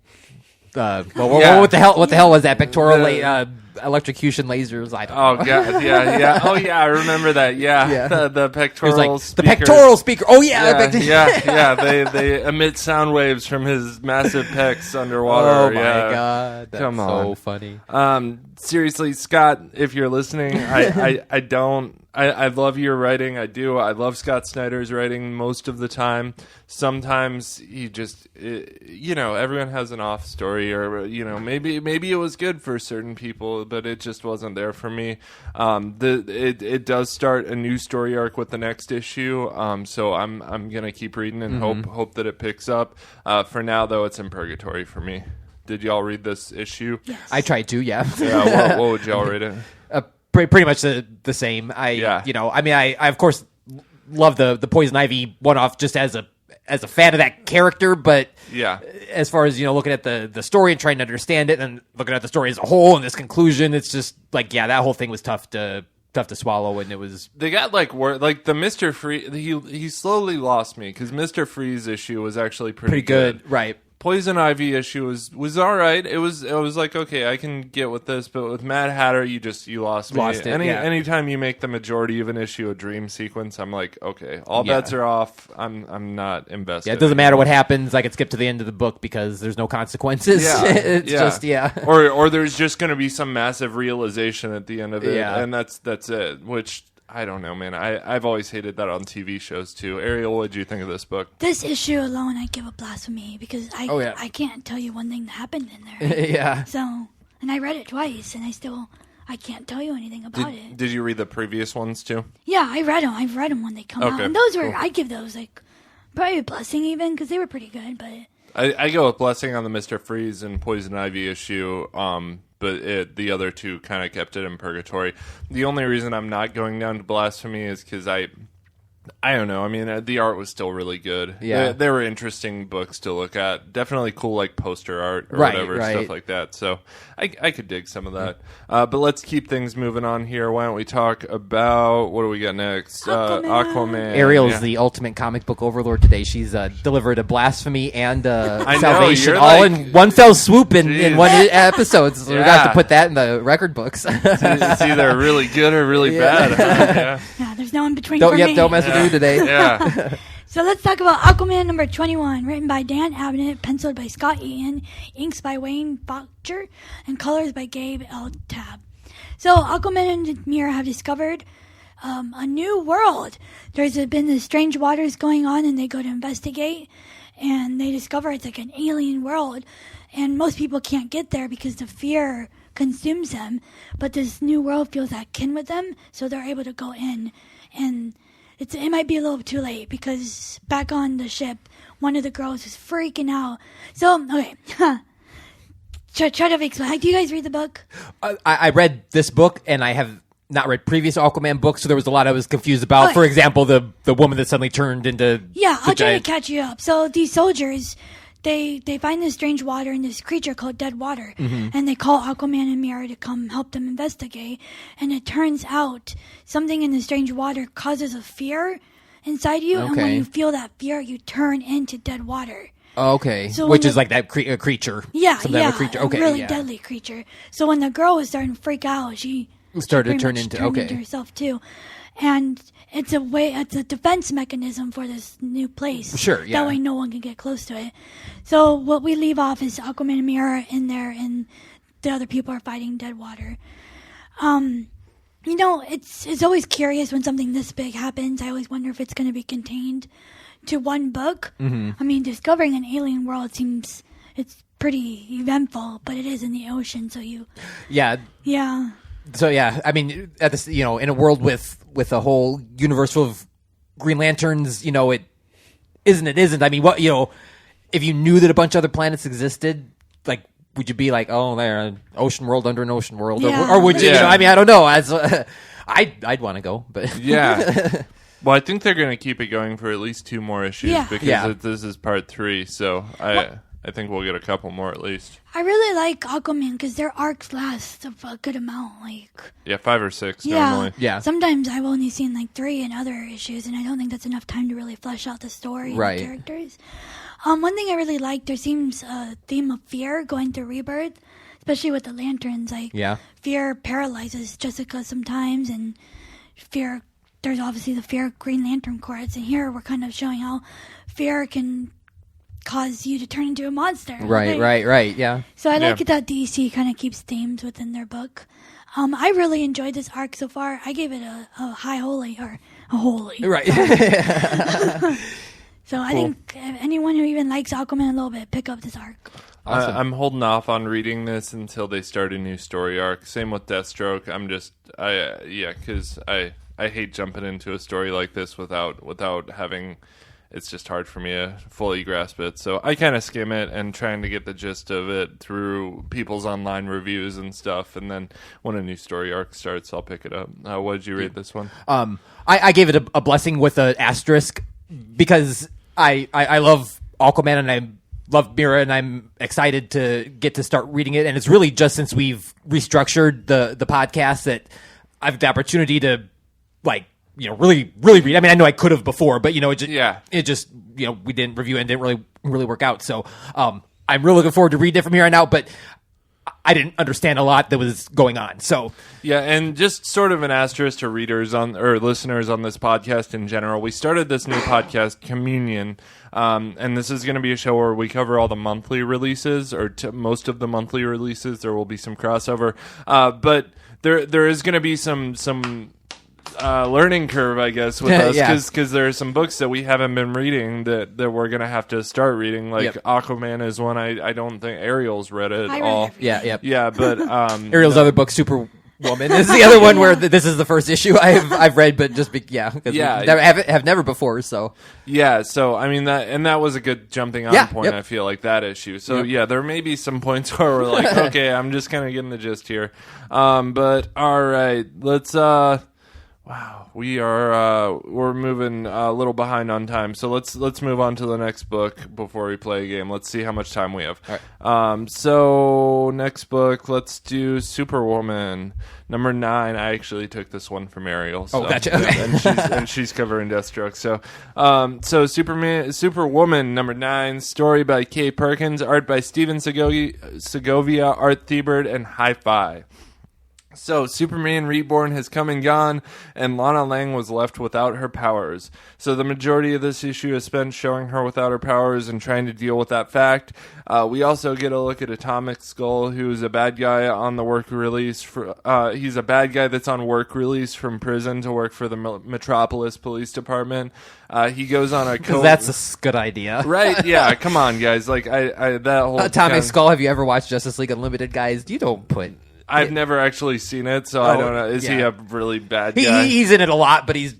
What the hell was that? Pectoral electrocution lasers. I don't know. Oh god, yeah. Oh yeah, I remember that. Yeah. The pectoral speaker. The pectoral speaker. Oh yeah. They emit sound waves from his massive pecs underwater. Oh my god, that's Come on. so funny. Seriously, Scott, if you're listening, I love your writing. I do. I love Scott Snyder's writing most of the time. Sometimes he just, everyone has an off story, or maybe it was good for certain people, but it just wasn't there for me. It does start a new story arc with the next issue, so I'm gonna keep reading and hope that it picks up. For now, though, it's in purgatory for me. Did y'all read this issue? Yes. I tried to. Yeah. Yeah. What would y'all rate it? Pretty much the same. I of course love the Poison Ivy one-off just as a fan of that character, but as far as looking at the story and trying to understand it and looking at the story as a whole and this conclusion, it's just that whole thing was tough to tough to swallow, and it was they got like the Mr. Freeze. He slowly lost me because Mr. Freeze issue was actually pretty good. Right? Poison Ivy issue was all right. It was like, okay, I can get with this, but with Mad Hatter, you lost me. Anytime you make the majority of an issue a dream sequence, I'm like, okay, all bets are off. I'm not invested. Yeah, it doesn't matter what happens. I can skip to the end of the book because there's no consequences. It's just or there's just going to be some massive realization at the end of it, and that's it. Which I don't know, man. I've always hated that on TV shows, too. Ariel, what did you think of this book? This issue alone, I give a blasphemy, because I can't tell you one thing that happened in there. Yeah. So, and I read it twice, and I can't tell you anything about it. Did you read the previous ones, too? Yeah, I read them. I've read them when they come out. And those were, I give those, like, probably a blessing even, because they were pretty good, but... I go with blessing on the Mr. Freeze and Poison Ivy issue, but the other two kind of kept it in purgatory. The only reason I'm not going down to blasphemy is because I don't know. I mean, the art was still really good. Yeah. They were interesting books to look at. Definitely cool, like, poster art or whatever, stuff like that. So I could dig some of that. But let's keep things moving on here. Why don't we talk about, what do we got next? Aquaman. Ariel's the ultimate comic book overlord today. She's delivered a blasphemy and salvation all in one fell swoop in one episode. So we got to put that in the record books. It's either really good or really bad. Yeah, there's no in between for me. Don't mess with you today. Yeah. So let's talk about Aquaman number 21, written by Dan Abnett, penciled by Scott Eaton, inks by Wayne Botcher, and colors by Gabe L. Tab. So Aquaman and Mera have discovered a new world. There's been the strange waters going on, and they go to investigate, and they discover it's like an alien world, and most people can't get there because the fear consumes them, but this new world feels at kin with them, so they're able to go in, and it might be a little too late because back on the ship, one of the girls is freaking out. So, okay. Try to explain. Do you guys read the book? I read this book, and I have not read previous Aquaman books, so there was a lot I was confused about. Okay. For example, the woman that suddenly turned into... Yeah, I'll try to catch you up. So these soldiers... They find this strange water and this creature called Dead Water, and they call Aquaman and Mera to come help them investigate. And it turns out something in the strange water causes a fear inside you, and when you feel that fear, you turn into dead water. Okay, so which is like that creature. Yeah, a creature. Okay, a really deadly creature. So when the girl was starting to freak out, she started to turn into herself too, and it's a defense mechanism for this new place. Sure, yeah. That way no one can get close to it. So what we leave off is Aquaman and Mera in there, and the other people are fighting Dead Water. It's always curious when something this big happens. I always wonder if it's going to be contained to one book. I mean, discovering an alien world it's pretty eventful, but it is in the ocean, so you... Yeah. Yeah. So, yeah, I mean, at this, in a world with a whole universe full of Green Lanterns, it isn't. I mean, what, if you knew that a bunch of other planets existed, like, would you be like, oh, they're an ocean world under an ocean world? Yeah. Or would you, I mean, I don't know. I'd want to go, but... Yeah. Well, I think they're going to keep it going for at least 2 more issues because this is part 3, so I think we'll get a couple more at least. I really like Aquaman because their arcs last a good amount. 5 or 6 normally. Yeah. Sometimes I've only seen 3 in other issues, and I don't think that's enough time to really flesh out the story and the characters. One thing I really like, there seems a theme of fear going through Rebirth, especially with the lanterns. Fear paralyzes Jessica sometimes, and fear. There's obviously the fear of Green Lantern Corps, and here we're kind of showing how fear can cause you to turn into a monster. Right, yeah. So I like that DC kind of keeps themes within their book. I really enjoyed this arc so far. I gave it a high holy, or a holy. Right. So I think anyone who even likes Aquaman a little bit, pick up this arc. Awesome. I'm holding off on reading this until they start a new story arc. Same with Deathstroke. Because I hate jumping into a story like this without having... It's just hard for me to fully grasp it. So I kind of skim it and trying to get the gist of it through people's online reviews and stuff. And then when a new story arc starts, I'll pick it up. What did you rate this one? I gave it a blessing with an asterisk because I love Aquaman and I love Mera and I'm excited to get to start reading it. And it's really just since we've restructured the podcast that I have the opportunity to really read. I mean, I know I could have before, but it just we didn't review it and didn't really work out. So I'm really looking forward to reading it from here on out, but I didn't understand a lot that was going on. So yeah, and just sort of an asterisk to readers or listeners on this podcast in general. We started this new podcast, Communion, and this is going to be a show where we cover all the monthly releases, or most of the monthly releases. There will be some crossover, but there is going to be some learning curve, I guess, with us, because there are some books that we haven't been reading that we're going to have to start reading. Like Aquaman is one I don't think Ariel's read it at all. Yeah, but Ariel's other book, Superwoman, is the other one where this is the first issue I've read, but just have never before. So so I mean that was a good jumping on point. I feel like that issue. So there may be some points where we're like, okay, I'm just kind of getting the gist here. But all right, let's. Wow, we're moving a little behind on time, so let's move on to the next book before we play a game. Let's see how much time we have. All right. So next book, let's do Superwoman, number 9. I actually took this one from Ariel. So, gotcha. Okay. and she's covering Deathstroke. So Superwoman, number 9, story by Kay Perkins, art by Steven Segovia, art Thibert, and Hi-Fi. So, Superman Reborn has come and gone, and Lana Lang was left without her powers. So, the majority of this issue is spent showing her without her powers and trying to deal with that fact. We also get a look at Atomic Skull, who's a bad guy on the work release. He's a bad guy that's on work release from prison to work for the Metropolis Police Department. He goes on a that's a good idea, right? Yeah, come on, guys. Like that whole Atomic Skull. Have you ever watched Justice League Unlimited, guys? You don't put. I've never actually seen it, so I don't know. Is he a really bad guy? He's in it a lot, but his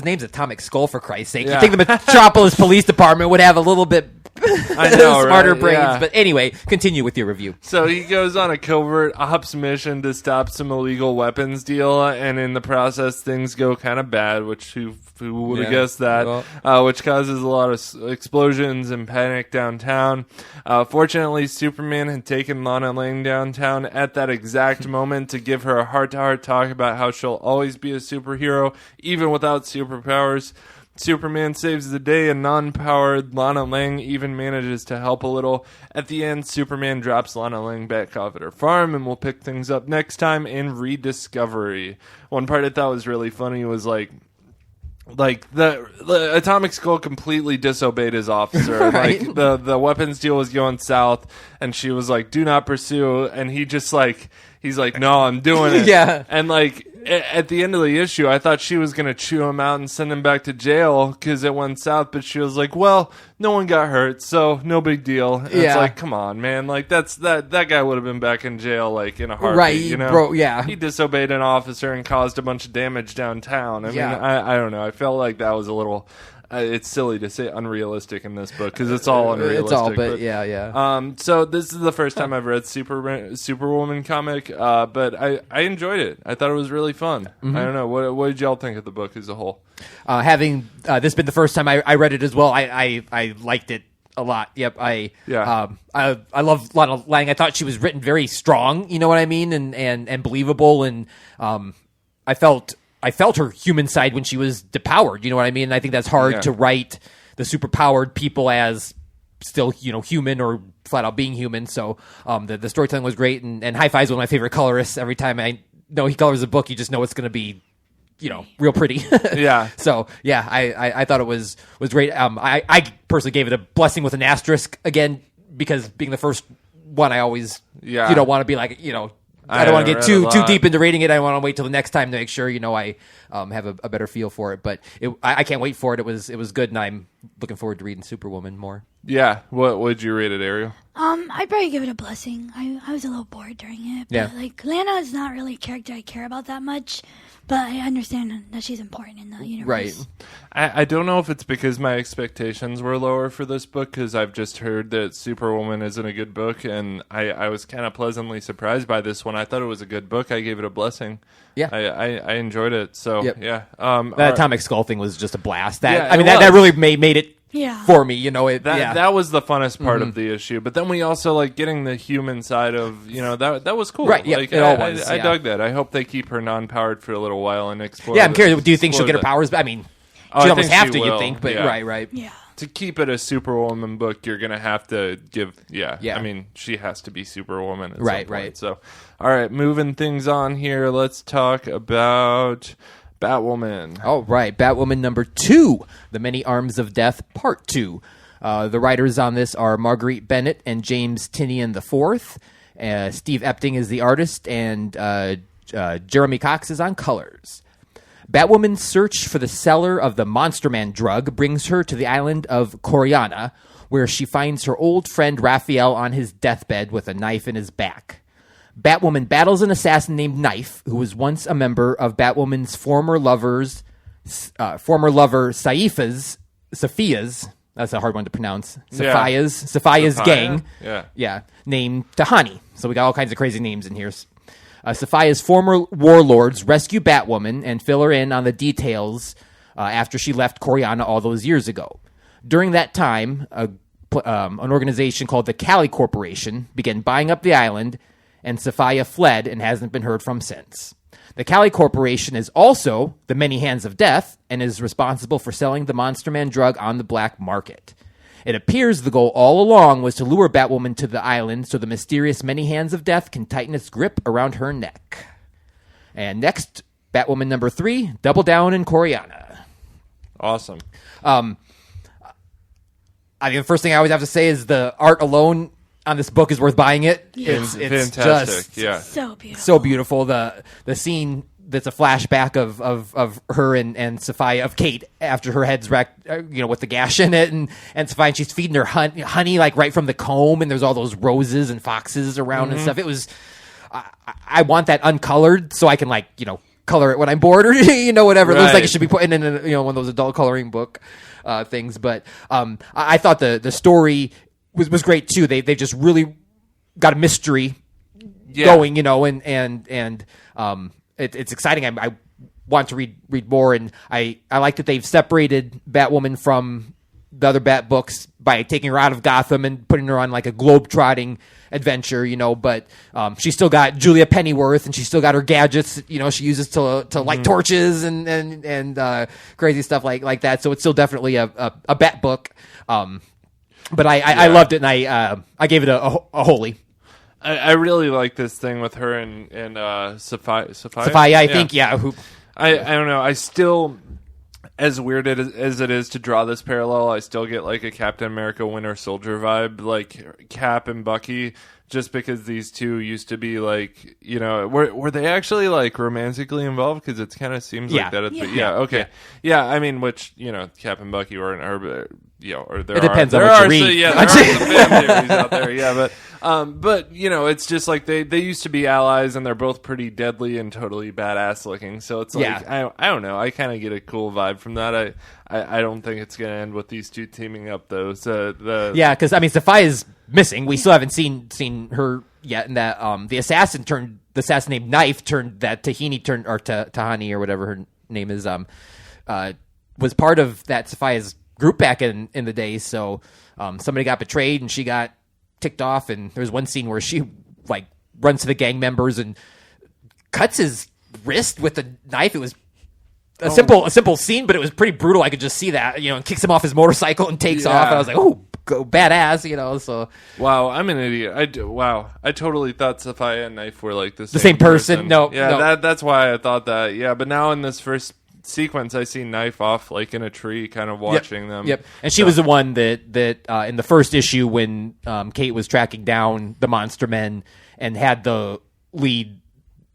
name's Atomic Skull, for Christ's sake. Yeah. You think the Metropolis Police Department would have a little bit smarter brains, but anyway, continue with your review. So he goes on a covert ops mission to stop some illegal weapons deal, and in the process, things go kind of bad, which who would have guessed that, which causes a lot of explosions and panic downtown. Fortunately, Superman had taken Lana Lang downtown at that exact moment to give her a heart-to-heart talk about how she'll always be a superhero, even without superpowers. Superman saves the day, and non-powered Lana Lang even manages to help a little. At the end, Superman drops Lana Lang back off at her farm, and we'll pick things up next time in Rediscovery. One part I thought was really funny was like the Atomic Skull completely disobeyed his officer. Right? Like the weapons deal was going south, and she was like, "Do not pursue," and he just he's like, "No, I'm doing it." Yeah, and at the end of the issue, I thought she was gonna chew him out and send him back to jail because it went south, but she was like, "Well, no one got hurt, so no big deal." And it's like, come on, man! Like that guy would have been back in jail in a heartbeat, right? You know, bro, yeah. He disobeyed an officer and caused a bunch of damage downtown. I mean, I don't know. I felt like that was a little. It's silly to say unrealistic in this book because it's all unrealistic. It's all, but yeah. So this is the first time I've read Superwoman comic, but I enjoyed it. I thought it was really fun. Mm-hmm. I don't know. What did y'all think of the book as a whole? Having this been the first time I read it as well, I liked it a lot. Yep. I love Lana Lang. I thought she was written very strong. You know what I mean, and believable, and I felt her human side when she was depowered. You know what I mean? And I think that's hard to write the superpowered people as still, human or flat out being human. So the storytelling was great. And Hi-Fi is one of my favorite colorists. Every time I know he colors a book, you just know it's going to be, real pretty. Yeah. So, yeah, I thought it was great. I personally gave it a blessing with an asterisk, again, because being the first one, I always, you don't want to be like, I don't want to get too deep into rating it. I want to wait till the next time to make sure, I have a better feel for it. But I can't wait for it. It was good, and I'm looking forward to reading Superwoman more. Yeah. What would you rate it, Ariel? I'd probably give it a blessing. I was a little bored during it. But, Lana is not really a character I care about that much. But I understand that she's important in the universe. Right. I don't know if it's because my expectations were lower for this book, because I've just heard that Superwoman isn't a good book, and I was kind of pleasantly surprised by this one. I thought it was a good book. I gave it a blessing. Yeah. I enjoyed it. So, yeah. That Atomic Skull thing was just a blast. That really made it for me. That was the funnest part of the issue. But then we also like getting the human side of that was cool. Right? Yeah, like, it all was. I dug that. I hope they keep her non-powered for a little while and explore. Yeah, I'm curious. Do you think she'll get her powers? I mean, she almost have to. You'd think, but right. Yeah. To keep it a Superwoman book, you're gonna have to give. Yeah. I mean, she has to be Superwoman. At some point. Right. So, all right, moving things on here. Let's talk about Batwoman. All right, Batwoman number 2, The Many Arms of Death, Part 2. The writers on this are Marguerite Bennett and James Tynion IV. Steve Epting is the artist, and Jeremy Cox is on colors. Batwoman's search for the seller of the Monster Man drug brings her to the island of Coriana, where she finds her old friend Raphael on his deathbed with a knife in his back. Batwoman battles an assassin named Knife, who was once a member of Batwoman's former lover Sophia's, that's a hard one to pronounce, Sophia's gang, named Tahani. So we got all kinds of crazy names in here. Sophia's former warlords rescue Batwoman and fill her in on the details after she left Coriana all those years ago. During that time, an organization called the Cali Corporation began buying up the island, and Sophia fled and hasn't been heard from since. The Cali Corporation is also the Many Hands of Death and is responsible for selling the Monster Man drug on the black market. It appears the goal all along was to lure Batwoman to the island so the mysterious Many Hands of Death can tighten its grip around her neck. And next, Batwoman number 3, Double Down in Coriana. Awesome. I think the first thing I always have to say is the art alone on this book is worth buying it. Yeah. It's fantastic. Just so beautiful. So beautiful. The scene that's a flashback of her and Sophia, of Kate after her head's wrecked, with the gash in it, and Sophia, and she's feeding her honey like right from the comb, and there's all those roses and foxes around and stuff. It was, I want that uncolored so I can color it when I'm bored or whatever. Right. It looks like it should be put in one of those adult coloring book things. But I thought the story was great too. They just really got a mystery going, and it's exciting. I want to read more, and I like that they've separated Batwoman from the other Bat books by taking her out of Gotham and putting her on like a globe-trotting adventure, but she's still got Julia Pennyworth, and she's still got her gadgets, she uses to light torches and crazy stuff like that. So it's still definitely a Bat book. But I loved it, and I gave it a holy. I really like this thing with her and Sophia. Sophia, I think, I don't know. I still, as weird as it is to draw this parallel, I still get like a Captain America Winter Soldier vibe, like Cap and Bucky, just because these two used to be like, were they actually like romantically involved? Because it kind of seems like that. Okay. Yeah, I mean, which, Cap and Bucky weren't, or there it depends on what you read. There are some fan theories out there, but it's just like they used to be allies, and they're both pretty deadly and totally badass looking. So it's like I don't know. I kind of get a cool vibe from that. I don't think it's going to end with these two teaming up though. So because Sophia's missing. We still haven't seen her yet. And that the assassin named Knife turned that Tahani or whatever her name is was part of that Sophia's group back in the day. So somebody got betrayed and she got ticked off, and there's one scene where she like runs to the gang members and cuts his wrist with a knife. It was a simple scene, but it was pretty brutal. I could just see that, and kicks him off his motorcycle and takes off. And I was like, oh, go badass, so. Wow, I'm an idiot. I totally thought Sophia and Knife were like the same person. No. That's why I thought that. Yeah, but now in this first sequence, I see Knife off like in a tree, kind of watching them. Yep, and she was the one that in the first issue when Kate was tracking down the Monster Men and had the lead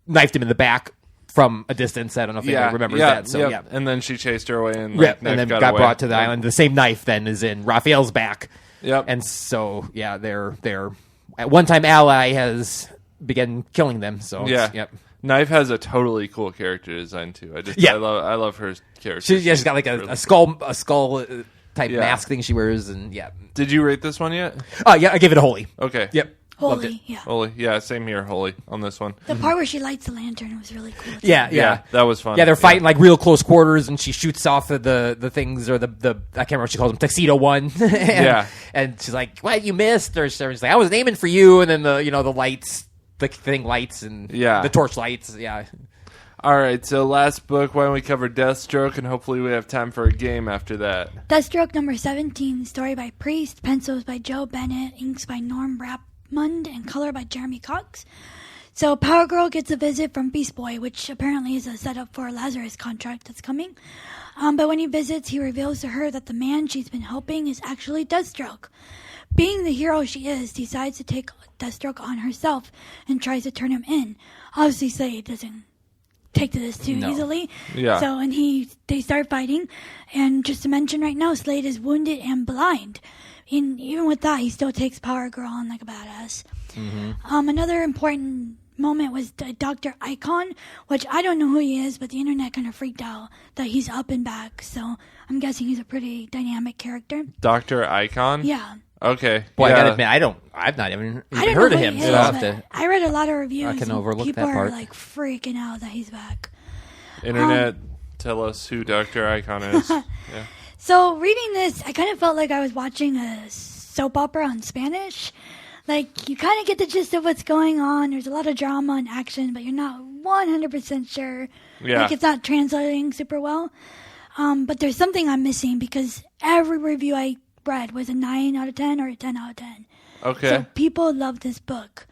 knifed him in the back from a distance. I don't know if anyone remembers that. So and then she chased her away and then got brought to the island. The same knife then is in Raphael's back. Yep, and so their at one time ally has begun killing them. So yep. Knife has a totally cool character design too. I love her character. She's got like a skull type mask thing she wears, and Did you rate this one yet? I gave it a holy. Okay. Yep. Holy, yeah. Holy, yeah, same here, Holy, on this one. The part where she lights the lantern was really cool. Yeah, that was fun. Yeah, they're fighting like real close quarters, and she shoots off of the things, or the I can't remember what she calls them, tuxedo one. And she's like, "What, you missed?" Or she's like, "I was aiming for you," and then the lights, the thing lights, and the torch lights. Yeah. All right, so last book, why don't we cover Deathstroke, and hopefully we have time for a game after that. Deathstroke number 17, story by Priest, pencils by Joe Bennett, inks by Norm Rapmund, and color by Jeremy Cox. So Power Girl gets a visit from Beast Boy, which apparently is a setup for a Lazarus contract that's coming. But when he visits, he reveals to her that the man she's been helping is actually Deathstroke. Being the hero she is, decides to take Deathstroke on herself and tries to turn him in. Obviously, Slade doesn't take to this too easily. Yeah. So, and they start fighting. And just to mention right now, Slade is wounded and blind. And even with that, he still takes Power Girl on like a badass. Mm-hmm. Another important moment was Dr. Icon, which I don't know who he is, but the internet kind of freaked out that he's up and back. So I'm guessing he's a pretty dynamic character. Dr. Icon? Yeah. Okay. Boy, I gotta admit, I've not even heard of him. So I read a lot of reviews. I can overlook people that part. Are like freaking out that he's back. Internet, tell us who Dr. Icon is. Yeah. So reading this, I kind of felt like I was watching a soap opera on Spanish. Like, you kind of get the gist of what's going on. There's a lot of drama and action, but you're not 100% sure. Yeah. Like, it's not translating super well. But there's something I'm missing because every review I read was a 9 out of 10 or a 10 out of 10. Okay. So people love this book.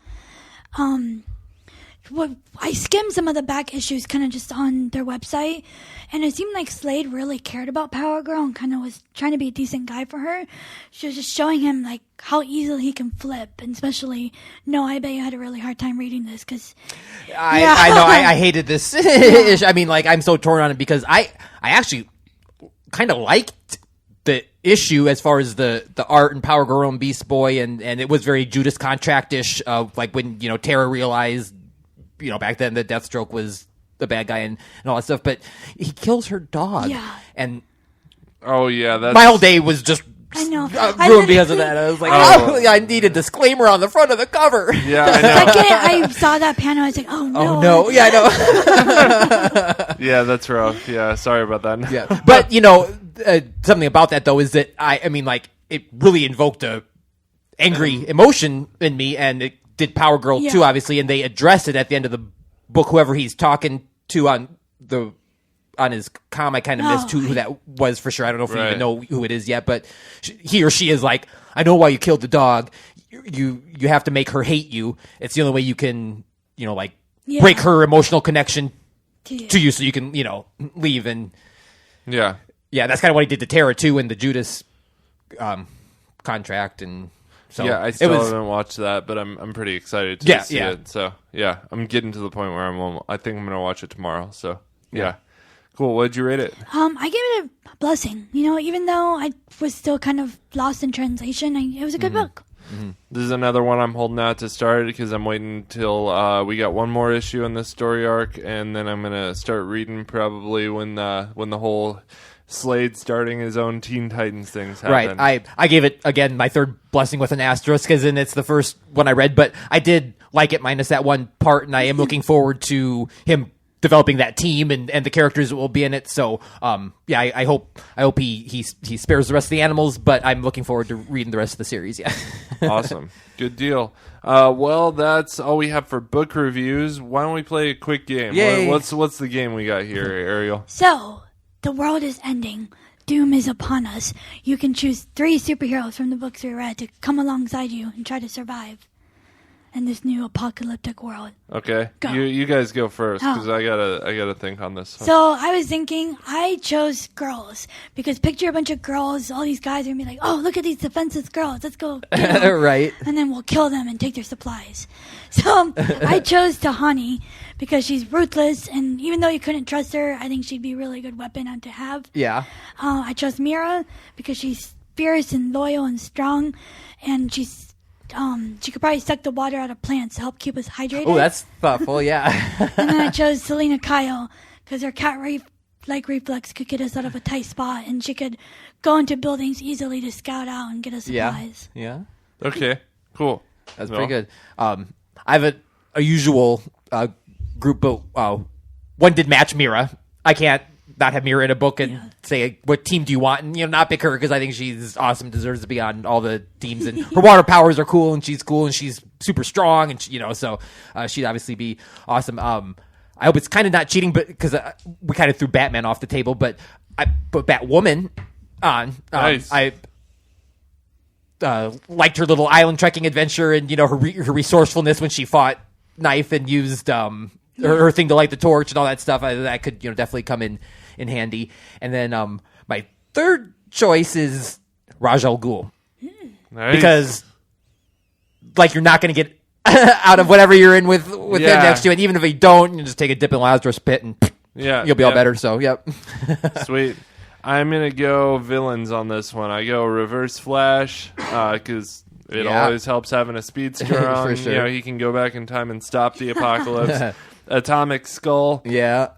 I skimmed some of the back issues kind of just on their website, and it seemed like Slade really cared about Power Girl and kind of was trying to be a decent guy for her. She was just showing him like how easily he can flip, and especially, I bet you had a really hard time reading this because I know I hated this. I mean, like, I'm so torn on it because I actually kind of liked the issue as far as the art and Power Girl and Beast Boy, and it was very Judas Contract-ish, like when Tara realized back then that Deathstroke was the bad guy and all that stuff, but he kills her dog. Yeah. And that's my whole day was just I know. ruined because of that. I was like, I need a disclaimer on the front of the cover. Yeah, I know. I saw that panel. I was like, oh no. Oh no. Yeah, I know. Yeah, that's rough. Yeah, sorry about that. Yeah, but something about that though is that I mean, like, it really invoked a angry emotion in me, and it did Power Girl too, obviously, and they addressed it at the end of the book. Whoever he's talking to on his comm, I kind of missed who that was for sure. I don't know if we even know who it is yet, but he or she is like, I know why you killed the dog. You have to make her hate you. It's the only way you can, break her emotional connection to you, so you can, leave. And yeah, that's kind of what he did to Tara too in the Judas contract. And so I still haven't watched that, but I'm pretty excited to see it. So I'm getting to the point where I think I'm going to watch it tomorrow. So yeah. Cool. What did you rate it? I gave it a blessing. Even though I was still kind of lost in translation, it was a good book. Mm-hmm. This is another one I'm holding out to start because I'm waiting until we got one more issue in this story arc, and then I'm gonna start reading probably when the whole Slade starting his own Teen Titans things happen. Right. I gave it again my third blessing with an asterisk because then it's the first one I read, but I did like it minus that one part, and I am looking forward to him developing that team and the characters that will be in it. So, I hope he spares the rest of the animals, but I'm looking forward to reading the rest of the series. Yeah. Awesome. Good deal. Well, that's all we have for book reviews. Why don't we play a quick game? Yay. What's the game we got here, Ariel? So, the world is ending. Doom is upon us. You can choose 3 superheroes from the books we read to come alongside you and try to survive in this new apocalyptic world. Okay. Go. You guys go first because I gotta think on this one. So I was thinking I chose girls because picture a bunch of girls, all these guys are gonna be like, oh, look at these defenseless girls, let's go get them. Right. And then we'll kill them and take their supplies. So I chose Tahani because she's ruthless, and even though you couldn't trust her, I think she'd be a really good weapon to have. Yeah. I chose Mira because she's fierce and loyal and strong, and she could probably suck the water out of plants to help keep us hydrated. Oh, that's thoughtful, yeah. And then I chose Selena Kyle because her cat-like reflex could get us out of a tight spot, and she could go into buildings easily to scout out and get us supplies. Yeah. Okay, cool. That's pretty good. I have a usual group, but one did match Mira. I can't not have Mira in a book and say, what team do you want? And, not pick her because I think she's awesome, deserves to be on all the teams. And her water powers are cool, and she's super strong. And, so she'd obviously be awesome. I hope it's kind of not cheating, but because we kind of threw Batman off the table, but I put Batwoman on. Nice. I liked her little island trekking adventure and, her resourcefulness when she fought Knife and used her thing to light the torch and all that stuff. That could definitely come in handy. And then my third choice is Ra's al Ghul. Nice. Because you're not going to get out of whatever you're in with him next to you, and even if you don't, you just take a dip in Lazarus Pit and you'll be all better. So Sweet. I'm gonna go villains on this one. I go Reverse Flash because it always helps having a speedster on. For sure. He can go back in time and stop the apocalypse. Atomic Skull. Yeah.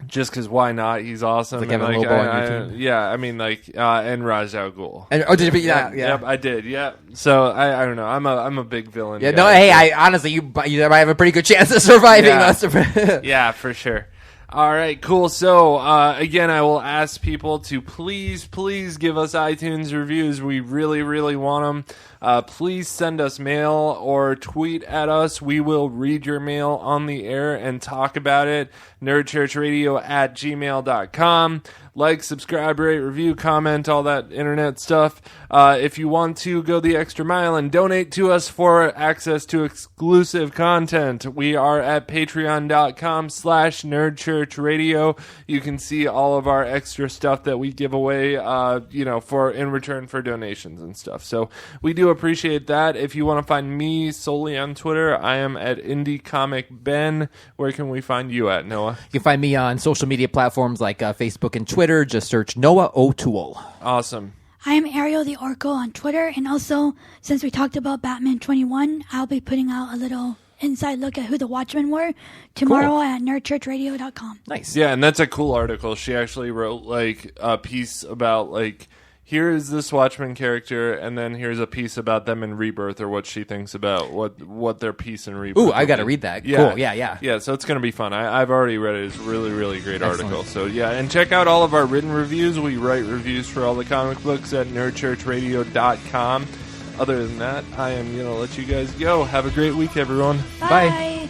Just because why not? He's awesome. It's like having a little boy on your team. And Ra's al Ghul. Did you? Yeah. Yep, I did. Yeah. So I don't know. I'm a big villain. Yeah. Guy, No. Hey, I honestly, you might have a pretty good chance of surviving us. Yeah, for sure. All right, cool. So, again, I will ask people to please give us iTunes reviews. We really, really want them. Please send us mail or tweet at us. We will read your mail on the air and talk about it. nerdchurchradio@gmail.com. Like, subscribe, rate, review, comment, all that internet stuff. If you want to go the extra mile and donate to us for access to exclusive content, we are at patreon.com/nerdchurchradio. You can see all of our extra stuff that we give away, for in return for donations and stuff. So we do appreciate that. If you want to find me solely on Twitter, I am at IndieComicBen. Where can we find you at, Noah? You can find me on social media platforms like Facebook and Twitter. Just search Noah O'Toole. Awesome. I am Ariel the Oracle on Twitter, and also, since we talked about Batman 21, I'll be putting out a little inside look at who the Watchmen were tomorrow at nerdchurchradio.com. Nice. Yeah, and that's a cool article. She actually wrote a piece about here is this Watchmen character, and then here's a piece about them in Rebirth, or what she thinks about what their piece in Rebirth. Ooh, I got to read that. Yeah. Cool. Yeah. Yeah, so it's going to be fun. I've already read it. It's a really, really great article. So, yeah, and check out all of our written reviews. We write reviews for all the comic books at nerdchurchradio.com. Other than that, I am going to let you guys go. Have a great week, everyone. Bye.